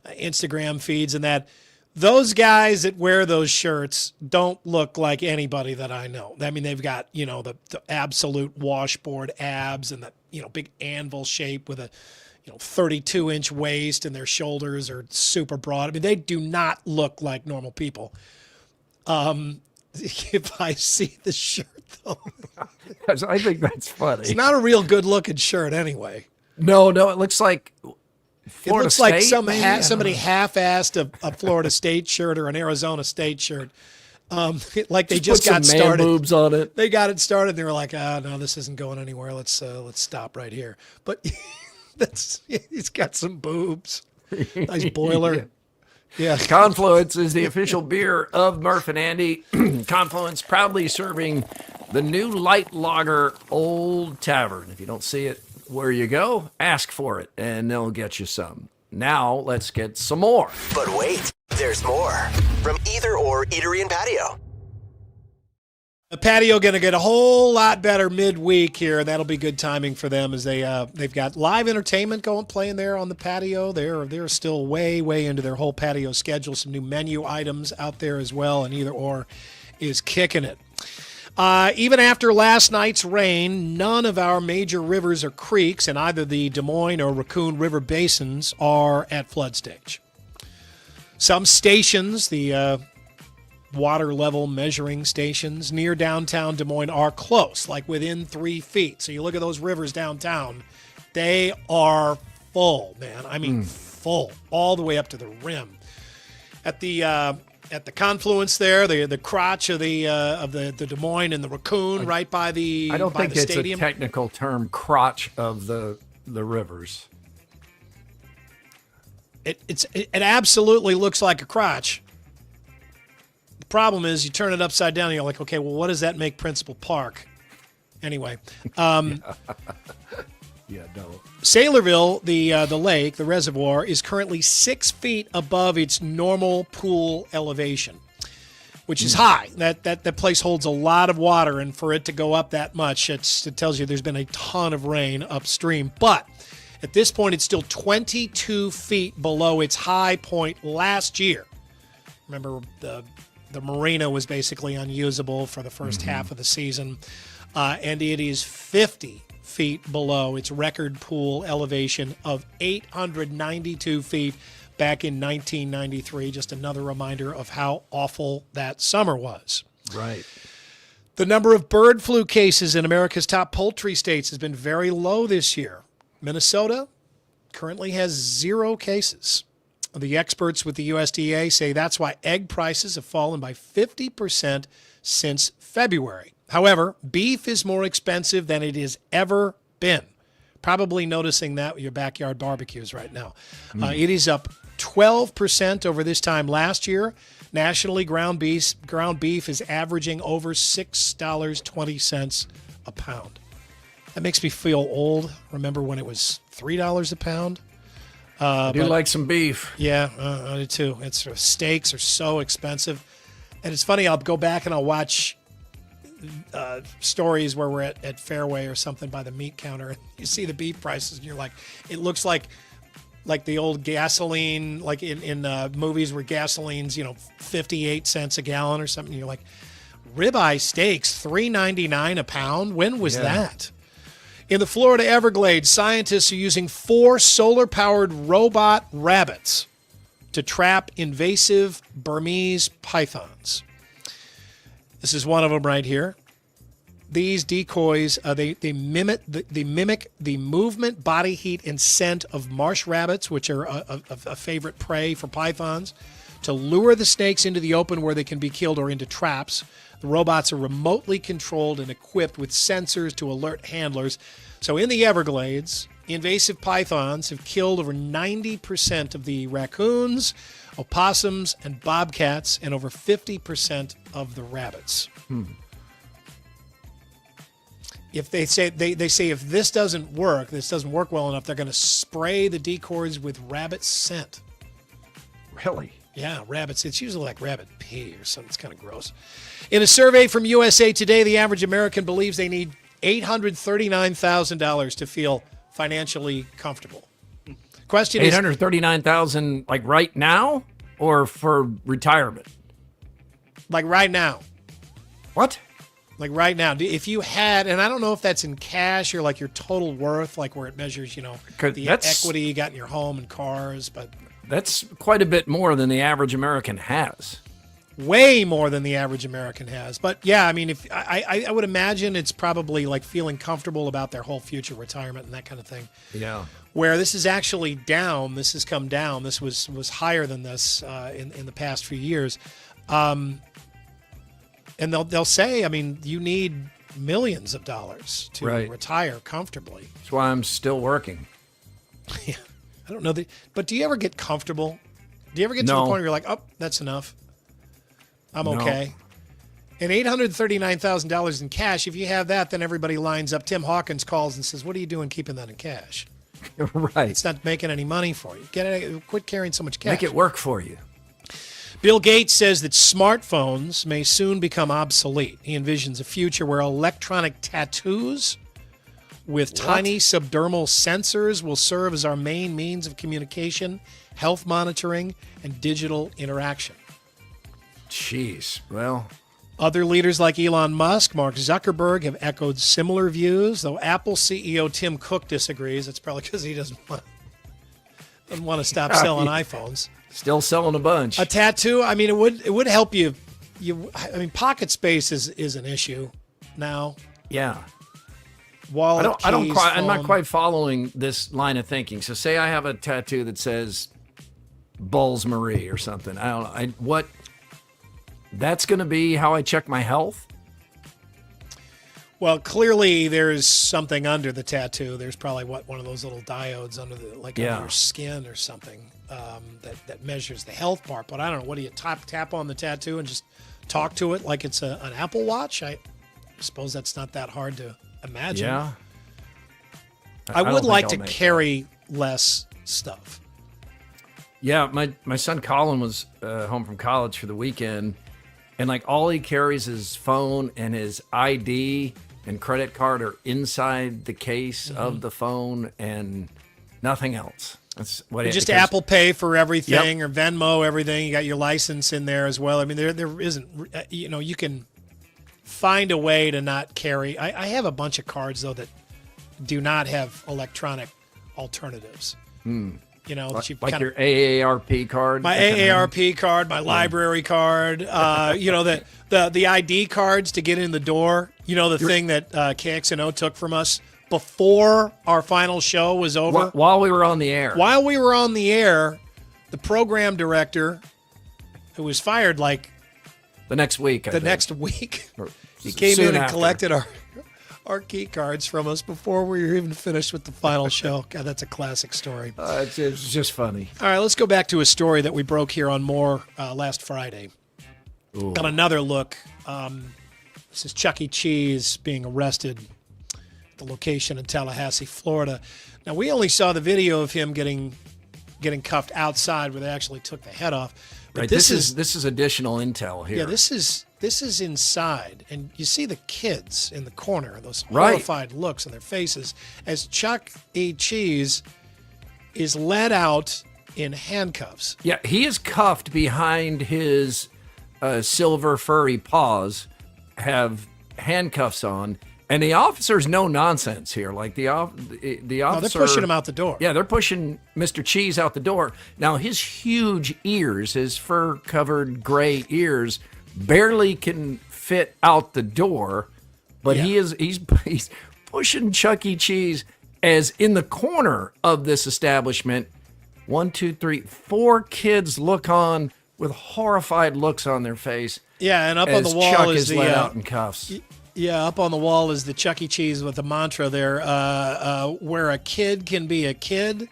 Instagram feeds and that. Those guys that wear those shirts don't look like anybody that I know. I mean, they've got, the absolute washboard abs and the, big anvil shape with a, 32-inch waist, and their shoulders are super broad. I mean, they do not look like normal people. If I see the shirt, though. I think that's funny. It's not a real good-looking shirt anyway. No, it looks like Florida it looks State, like somebody half-assed a Florida State shirt or an Arizona State shirt. Like they just got some started. Man boobs on it. They got it started. They were like, no, this isn't going anywhere. Let's stop right here. But he's got some boobs. Nice boiler. Yeah. Confluence is the official beer of Murph and Andy. Confluence proudly serving the new light lager Old Tavern. If you don't see it where you go, ask for it, and they'll get you some. Now, let's get some more. But wait, there's more. From Either Or Eatery and Patio. The patio going to get a whole lot better midweek here. That'll be good timing for them as they've got live entertainment playing there on the patio. They're still way into their whole patio schedule. Some new menu items out there as well, and Either Or is kicking it. Even after last night's rain, none of our major rivers or creeks in either the Des Moines or Raccoon River basins are at flood stage. Some stations, the water level measuring stations near downtown Des Moines, are close, like within 3 feet. So you look at those rivers downtown, they are full, man. I mean, full, all the way up to the rim. at the confluence there, the crotch of the Des Moines and the Raccoon, right by the I don't by think the it's stadium. a technical term, crotch of the rivers. It absolutely looks like a crotch. The problem is you turn it upside down and you're like, okay, well, what does that make Principal Park? Anyway. Yeah, no. Saylorville, the lake, the reservoir, is currently 6 feet above its normal pool elevation, which is high. That place holds a lot of water, and for it to go up that much, it tells you there's been a ton of rain upstream. But at this point, it's still 22 feet below its high point last year. Remember, the marina was basically unusable for the first half of the season, and it is 50 feet below its record pool elevation of 892 feet back in 1993. Just another reminder of how awful that summer was. Right. The number of bird flu cases in America's top poultry states has been very low this year. Minnesota currently has 0 cases. The experts with the USDA say that's why egg prices have fallen by 50% since February. However, beef is more expensive than it has ever been. Probably noticing that with your backyard barbecues right now. It is up 12% over this time last year. Nationally, ground beef is averaging over $6.20 a pound. That makes me feel old. Remember when it was $3 a pound? I do like some beef. Yeah, I do too. Steaks are so expensive. And it's funny, I'll go back and I'll watch stories where we're at Fairway or something by the meat counter, and you see the beef prices, and you're like, it looks like the old gasoline, like in movies where gasoline's 58 cents a gallon or something. You're like, ribeye steaks $3.99 a pound. When was that? In the Florida Everglades, scientists are using 4 solar-powered robot rabbits to trap invasive Burmese pythons. This is one of them right here. These decoys, they mimic the movement, body heat, and scent of marsh rabbits, which are a favorite prey for pythons, to lure the snakes into the open where they can be killed or into traps. The robots are remotely controlled and equipped with sensors to alert handlers. So in the Everglades, invasive pythons have killed over 90% of the raccoons, opossums, and bobcats, and over 50% of the rabbits. If they say if this doesn't work well enough, they're going to spray the decoys with rabbit scent. Really? Yeah, rabbits. It's usually like rabbit pee or something. It's kind of gross. In a survey from USA Today, the average American believes they need $839,000 to feel financially comfortable. Question is $839,000 like right now or for retirement? Like right now. What? Like right now. If you had, and I don't know if that's in cash or like your total worth, like where it measures, the equity you got in your home and cars, but that's quite a bit more than the average American has. Way more than the average American has. But yeah, I mean, if I would imagine it's probably like feeling comfortable about their whole future retirement and that kind of thing. Yeah. Where this is actually down, this has come down. This was higher than this in the past few years. And they'll say, I mean, you need millions of dollars to retire comfortably. That's why I'm still working. Yeah. I don't know. But do you ever get comfortable? Do you ever get to the point where you're like, oh, that's enough? I'm okay. And $839,000 in cash, if you have that, then everybody lines up. Tim Hawkins calls and says, what are you doing keeping that in cash? Right. It's not making any money for you. Quit carrying so much cash. Make it work for you. Bill Gates says that smartphones may soon become obsolete. He envisions a future where electronic tattoos with tiny subdermal sensors will serve as our main means of communication, health monitoring, and digital interaction. Jeez. Well, other leaders like Elon Musk, Mark Zuckerberg have echoed similar views, though Apple CEO Tim Cook disagrees. It's probably because he doesn't want to stop selling iPhones. Still selling a bunch. A tattoo, I mean, it would help you. I mean, pocket space is an issue now. Yeah. Wallet, I'm not quite following this line of thinking. So say I have a tattoo that says Bulls Marie or something. I don't know. What? That's going to be how I check my health? Well, clearly there's something under the tattoo. There's probably one of those little diodes under under your skin or something that measures the health part. But I don't know. What do you tap on the tattoo and just talk to it like it's an Apple Watch? I suppose that's not that hard to imagine. Yeah. I would like to carry less stuff. Yeah, my son Colin was home from college for the weekend, and like all he carries is phone and his ID and credit card are inside the case of the phone and nothing else. That's what just Apple Pay for everything or Venmo everything. You got your license in there as well. I mean, there isn't, you can find a way to not carry. I have a bunch of cards though that do not have electronic alternatives. That you like your AARP card. My AARP card, my library card. The ID cards to get in the door. The thing that KXNO took from us before our final show was over. While we were on the air. While we were on the air, the program director, who was fired like the next week, next week, he came in and collected our key cards from us before we were even finished with the final show. God, that's a classic story. It's just funny. All right, let's go back to a story that we broke here on More last Friday. Ooh. Got another look. This is Chuck E. Cheese being arrested at the location in Tallahassee, Florida. Now, we only saw the video of him getting cuffed outside where they actually took the head off. But right, this is additional intel here. Yeah, this is inside, and you see the kids in the corner, those horrified looks on their faces as Chuck E. Cheese is led out in handcuffs. Yeah, he is cuffed behind his silver furry paws, have handcuffs on, and the officer's no nonsense here. Like the officer, they're pushing him out the door. Yeah, they're pushing Mr. Cheese out the door. Now his huge ears, his fur-covered gray ears, barely can fit out the door, but he's pushing Chuck E. Cheese as in the corner of this establishment. 1, 2, 3, 4 kids look on with horrified looks on their face. Yeah, and up on the wall Chuck is let out in cuffs. Yeah, up on the wall is the Chuck E. Cheese with the mantra there, where a kid can be a kid, ...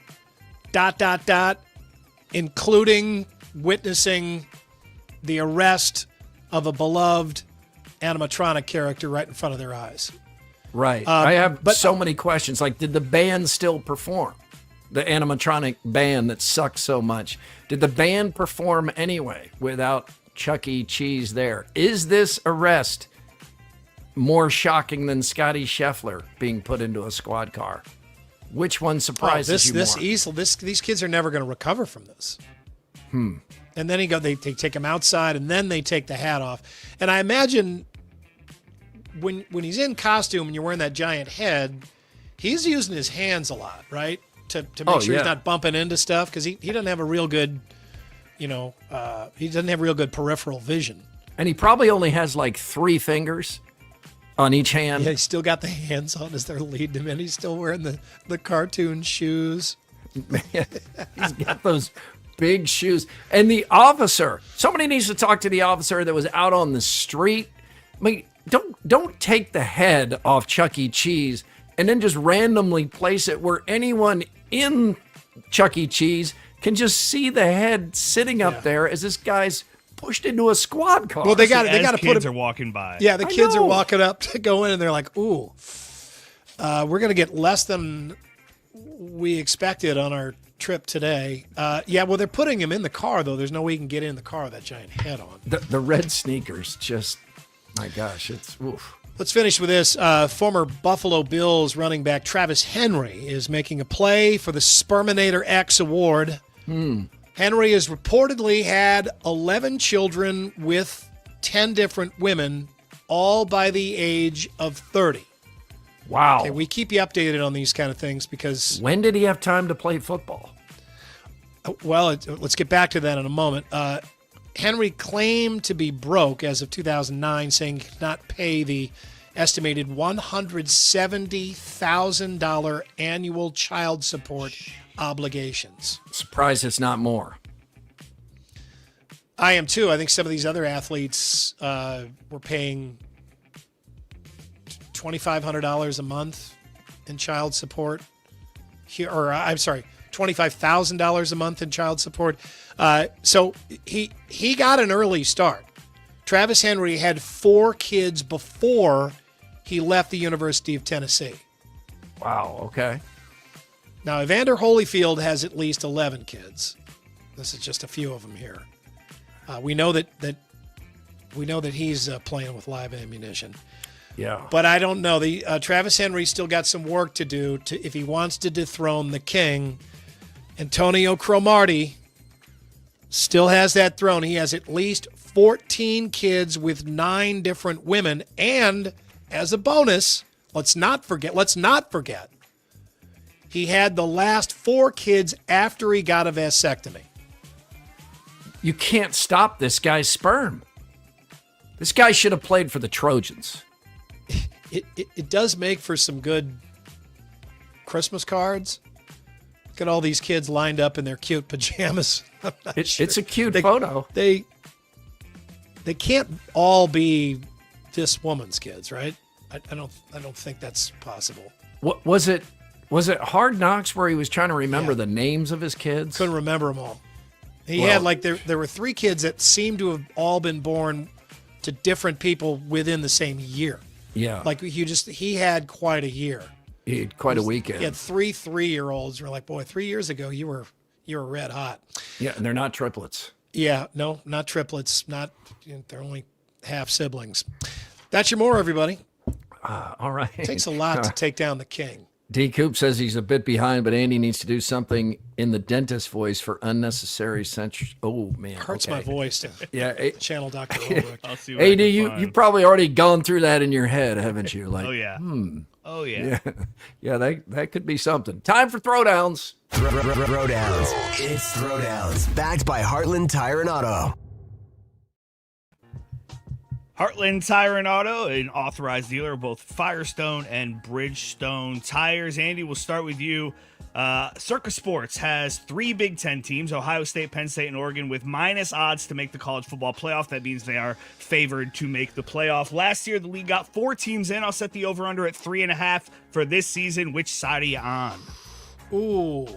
including witnessing the arrest of a beloved animatronic character right in front of their eyes. Right. I have so many questions. Like, did the band still perform? The animatronic band that sucks so much. Did the band perform anyway without Chuck E. Cheese there? Is this arrest more shocking than Scotty Scheffler being put into a squad car? Which one surprises you more? These kids are never going to recover from this. And then they take him outside, and then they take the hat off. And I imagine when he's in costume and you're wearing that giant head, he's using his hands a lot, right? To make sure he's not bumping into stuff, because he doesn't have a real good, he doesn't have real good peripheral vision. And he probably only has like 3 fingers on each hand. Yeah, he's still got the hands on as they're leading him in. He's still wearing the cartoon shoes. He's got those big shoes. And the officer, somebody needs to talk to the officer that was out on the street. I mean, don't take the head off Chuck E. Cheese and then just randomly place it where anyone in Chuck E. Cheese can just see the head sitting up there as this guy's pushed into a squad car. Well, they got to put kids are walking by. Yeah, the kids are walking up to go in, and they're like, "Ooh, we're gonna get less than we expected on our trip today." Well, they're putting him in the car though. There's no way he can get in the car with that giant head on. The red sneakers, just my gosh, it's oof. Let's finish with this. Former Buffalo Bills running back Travis Henry is making a play for the Sperminator X Award. Henry has reportedly had 11 children with 10 different women, all by the age of 30. Wow. Okay, we keep you updated on these kind of things because... When did he have time to play football? Well, let's get back to that in a moment. Henry claimed to be broke as of 2009, saying he could not pay the estimated $170,000 annual child support obligations. Surprised it's not more. I am too. I think some of these other athletes were paying $2,500 a month in child support. $25,000 a month in child support. So he got an early start. Travis Henry had 4 kids before he left the University of Tennessee. Wow, okay. Now, Evander Holyfield has at least 11 kids. This is just a few of them here. We know that he's playing with live ammunition. Yeah. But I don't know. Travis Henry's still got some work to do if he wants to dethrone the king. Antonio Cromartie still has that throne. He has at least 14 kids with 9 different women. And as a bonus, let's not forget, he had the last 4 kids after he got a vasectomy. You can't stop this guy's sperm. This guy should have played for the Trojans. It does make for some good Christmas cards. Look at all these kids lined up in their cute pajamas. It's a cute photo. They can't all be this woman's kids, right? I don't think that's possible. What was it? Was it Hard Knocks where he was trying to remember the names of his kids? Couldn't remember them all. He had there were 3 kids that seemed to have all been born to different people within the same year. Yeah. Like he had quite a year. He had quite a weekend. He had 3 3-year-olds. We're like, boy, 3 years ago you were red hot. Yeah, and they're not triplets. Yeah, no, not triplets. They're only half siblings. That's your more, everybody. All right. It takes a lot to take down the king. D. Coop says he's a bit behind, but Andy needs to do something in the dentist voice for unnecessary censorship. Oh, man. Hurts my voice to channel Dr. Holbrook. I'll see what AD, you've probably already gone through that in your head, haven't you? Like, oh, yeah. Oh, yeah. Yeah, that could be something. Time for Throwdowns. Throwdowns. It's Throwdowns. Backed by Heartland Tire and Auto. Heartland Tire and Auto, an authorized dealer of both Firestone and Bridgestone tires. Andy, we'll start with you. Circus Sports has 3 Big Ten teams, Ohio State, Penn State, and Oregon, with minus odds to make the college football playoff. That means they are favored to make the playoff. Last year, the league got 4 teams in. I'll set the over-under at 3.5 for this season. Which side are you on? Ooh,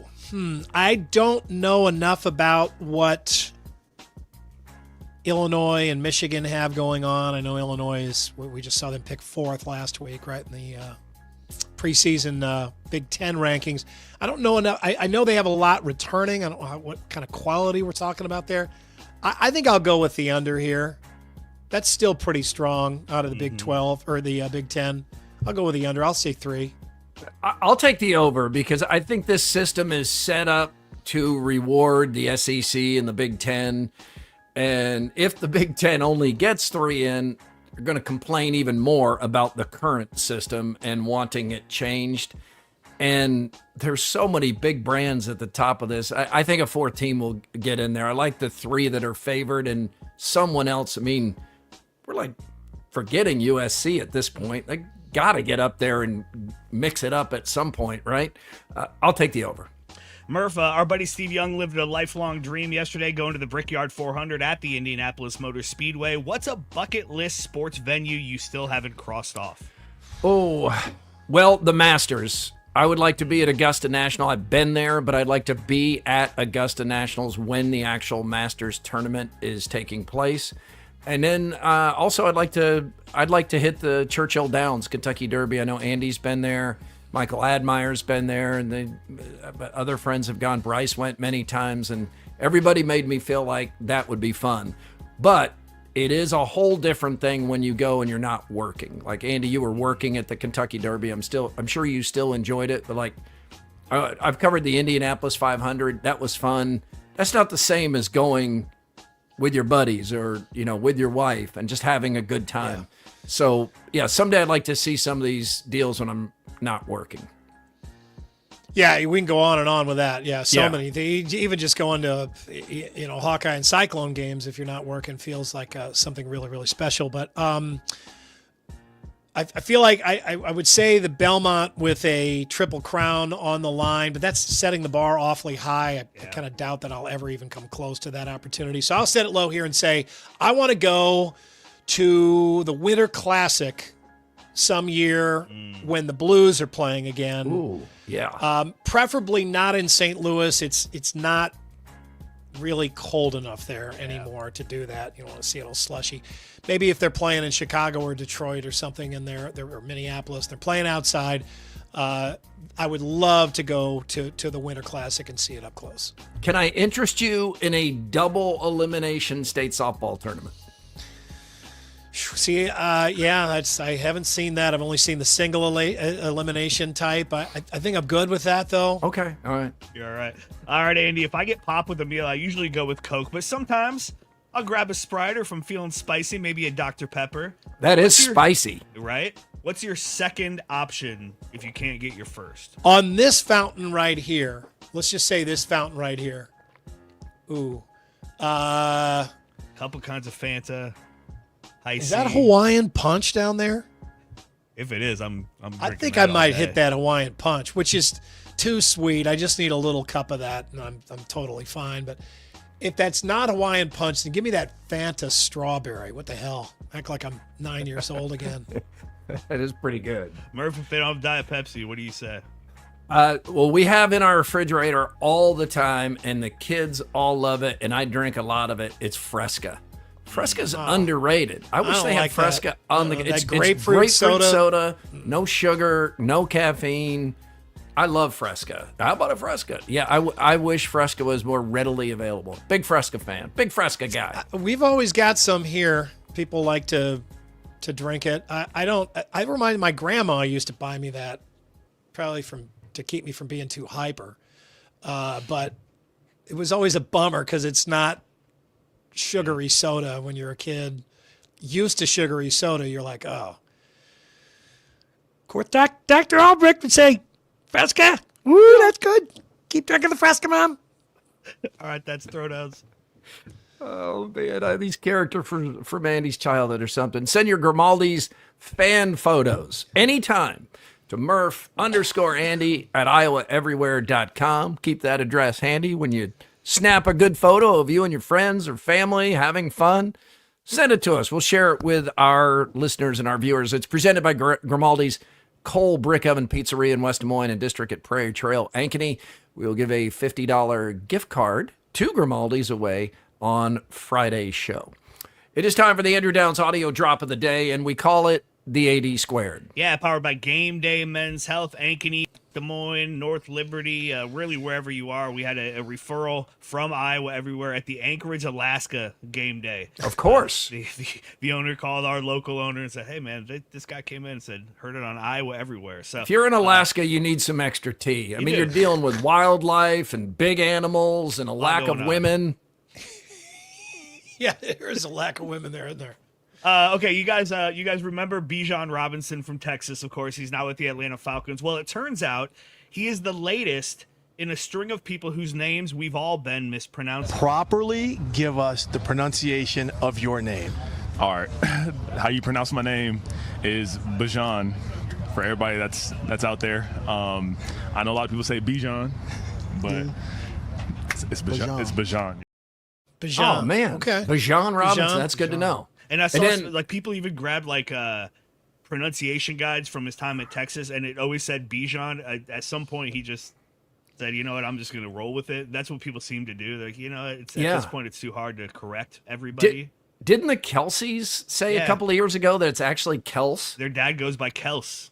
I don't know enough about what Illinois and Michigan have going on. I know Illinois we just saw them pick 4th last week, right, in the preseason Big Ten rankings. I don't know enough. I know they have a lot returning. I don't know what kind of quality we're talking about there. I think I'll go with the under here. That's still pretty strong out of the Big 12 or the Big 10. I'll go with the under. I'll say 3. I'll take the over because I think this system is set up to reward the SEC and the Big Ten. And if the Big Ten only gets 3 in, they're going to complain even more about the current system and wanting it changed. And there's so many big brands at the top of this. I think a 4th team will get in there. I like the 3 that are favored and someone else. I mean, we're like forgetting USC at this point. They got to get up there and mix it up at some point, right? I'll take the over. Murph, our buddy Steve Young lived a lifelong dream yesterday going to the Brickyard 400 at the Indianapolis Motor Speedway. What's a bucket list sports venue you still haven't crossed off? Oh, well, the Masters. I would like to be at Augusta National. I've been there, but I'd like to be at Augusta Nationals when the actual Masters tournament is taking place. And then also I'd like to hit the Churchill Downs Kentucky Derby. I know Andy's been there. Michael Admire's been there, and other friends have gone. Bryce went many times, and everybody made me feel like that would be fun. But it is a whole different thing when you go and you're not working. Like, Andy, you were working at the Kentucky Derby. I'm sure you still enjoyed it, but I've covered the Indianapolis 500. That was fun. That's not the same as going with your buddies or, with your wife and just having a good time. Yeah. So, yeah, someday I'd like to see some of these deals when I'm not working. Yeah, we can go on and on with that. Yeah, many. Even just going to, Hawkeye and Cyclone games if you're not working feels like something really, really special. But I feel like I would say the Belmont with a Triple Crown on the line, but that's setting the bar awfully high. I kind of doubt that I'll ever even come close to that opportunity. So I'll set it low here and say I want to go to the Winter Classic some year when the Blues are playing again. Ooh, yeah. Preferably not in St. Louis. It's not really cold enough there anymore to do that. You don't want to see it all slushy. Maybe if they're playing in Chicago or Detroit or something in there, or Minneapolis, they're playing outside. I would love to go to the Winter Classic and see it up close. Can I interest you in a double elimination state softball tournament? See, yeah, I haven't seen that. I've only seen the single elimination type. I think I'm good with that, though. Okay, all right. You're all right. All right, Andy, if I get popped with a meal, I usually go with Coke, but sometimes I'll grab a Sprite, or if I'm feeling spicy, maybe a Dr. Pepper. That is spicy. Right? What's your second option if you can't get your first? On this fountain right here, let's just say this fountain right here. Ooh. Couple kinds of Fanta. Is that Hawaiian Punch down there? If it is, I think I might hit that Hawaiian Punch, which is too sweet. I just need a little cup of that, and I'm totally fine. But if that's not Hawaiian Punch, then give me that Fanta strawberry. What the hell? Act like I'm 9 years old again. That is pretty good. Murph, if they don't have Diet Pepsi, what do you say? Well, we have in our refrigerator all the time, and the kids all love it, and I drink a lot of it. It's Fresca. Fresca's underrated. I wish they had like Fresca that. on the. That It's grapefruit soda, no sugar, no caffeine. I love Fresca. How about a Fresca? Yeah, I wish Fresca was more readily available. Big Fresca fan. Big Fresca guy. We've always got some here. People like to drink it. I don't. I remind my grandma used to buy me that, probably to keep me from being too hyper. But it was always a bummer because it's not sugary soda when you're a kid. Used to sugary soda, you're like, oh. Of course, Dr. Albrecht would say, Fresca, woo, that's good. Keep drinking the Fresca, Mom. All right, that's Throwdowns. Oh, man, these characters from Andy's childhood or something. Send your Grimaldi's fan photos anytime to Murph_Andy at IowaEverywhere.com. Keep that address handy when you snap a good photo of you and your friends or family having fun. Send it to us. We'll share it with our listeners and our viewers. It's presented by Grimaldi's Coal Brick Oven Pizzeria in West Des Moines and District at Prairie Trail, Ankeny. We'll give a $50 gift card to Grimaldi's away on Friday's show. It is time for the Andrew Downs audio drop of the day, and we call it the AD Squared. Yeah, powered by Game Day Men's Health, Ankeny, Des Moines, North Liberty, really wherever you are. We had a referral from Iowa Everywhere at the Anchorage, Alaska game day. Of course. The owner called our local owner and said, hey, man, this guy came in and said, heard it on Iowa Everywhere. So if you're in Alaska, you need some extra tea. I mean, you're dealing with wildlife and big animals and a lack of women. Yeah, there's a lack of women there, isn't there? Okay, you guys remember Bijan Robinson from Texas, of course. He's now with the Atlanta Falcons. Well, it turns out he is the latest in a string of people whose names we've all been mispronouncing. Properly give us the pronunciation of your name. All right. How you pronounce my name is Bijan. For everybody that's out there. I know a lot of people say Bijan, but it's Bijan. It's Bijan. Bijan. Oh, man. Okay. Bijan Robinson. That's good to know. And I saw like people even grabbed like pronunciation guides from his time at Texas, and it always said Bijan. At some point, he just said, "You know what? I'm just going to roll with it." That's what people seem to do. Like, you know, at this point, it's too hard to correct everybody. Didn't the Kelseys say a couple of years ago that it's actually Kels? Their dad goes by Kels,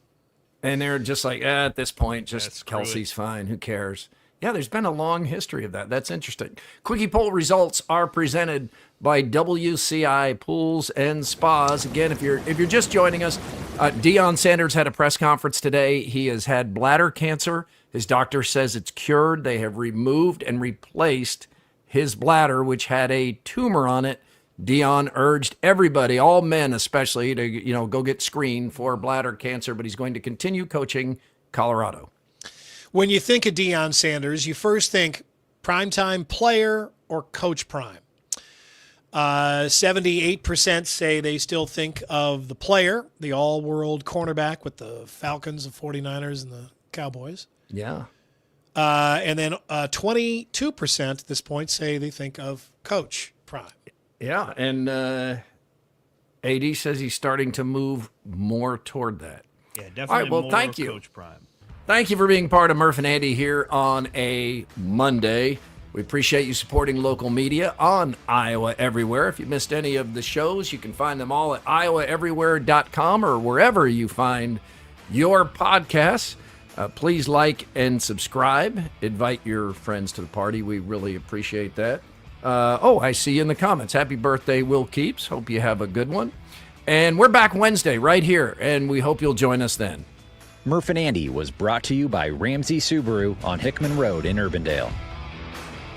and they're just like, at this point, just Kelsey's fine. Who cares? Yeah, there's been a long history of that. That's interesting. Quickie poll results are presented by WCI Pools and Spas. Again, if you're just joining us, Deion Sanders had a press conference today. He has had bladder cancer. His doctor says it's cured. They have removed and replaced his bladder, which had a tumor on it. Deion urged everybody, all men especially, to go get screened for bladder cancer, but he's going to continue coaching Colorado. When you think of Deion Sanders, you first think primetime player or Coach Prime. 78% say they still think of the player, the all-world cornerback with the Falcons, the 49ers, and the Cowboys. Yeah. And then 22% at this point say they think of Coach Prime. Yeah, and AD says he's starting to move more toward that. Yeah, definitely. All right, well, more thank you. Coach Prime. Thank you for being part of Murph and Andy here on a Monday. We appreciate you supporting local media on Iowa Everywhere. If you missed any of the shows, you can find them all at iowaeverywhere.com or wherever you find your podcasts. Please like and subscribe. Invite your friends to the party. We really appreciate that. I see you in the comments. Happy birthday, Will Keeps. Hope you have a good one. And we're back Wednesday right here, and we hope you'll join us then. Murph and Andy was brought to you by Ramsey Subaru on Hickman Road in Urbandale.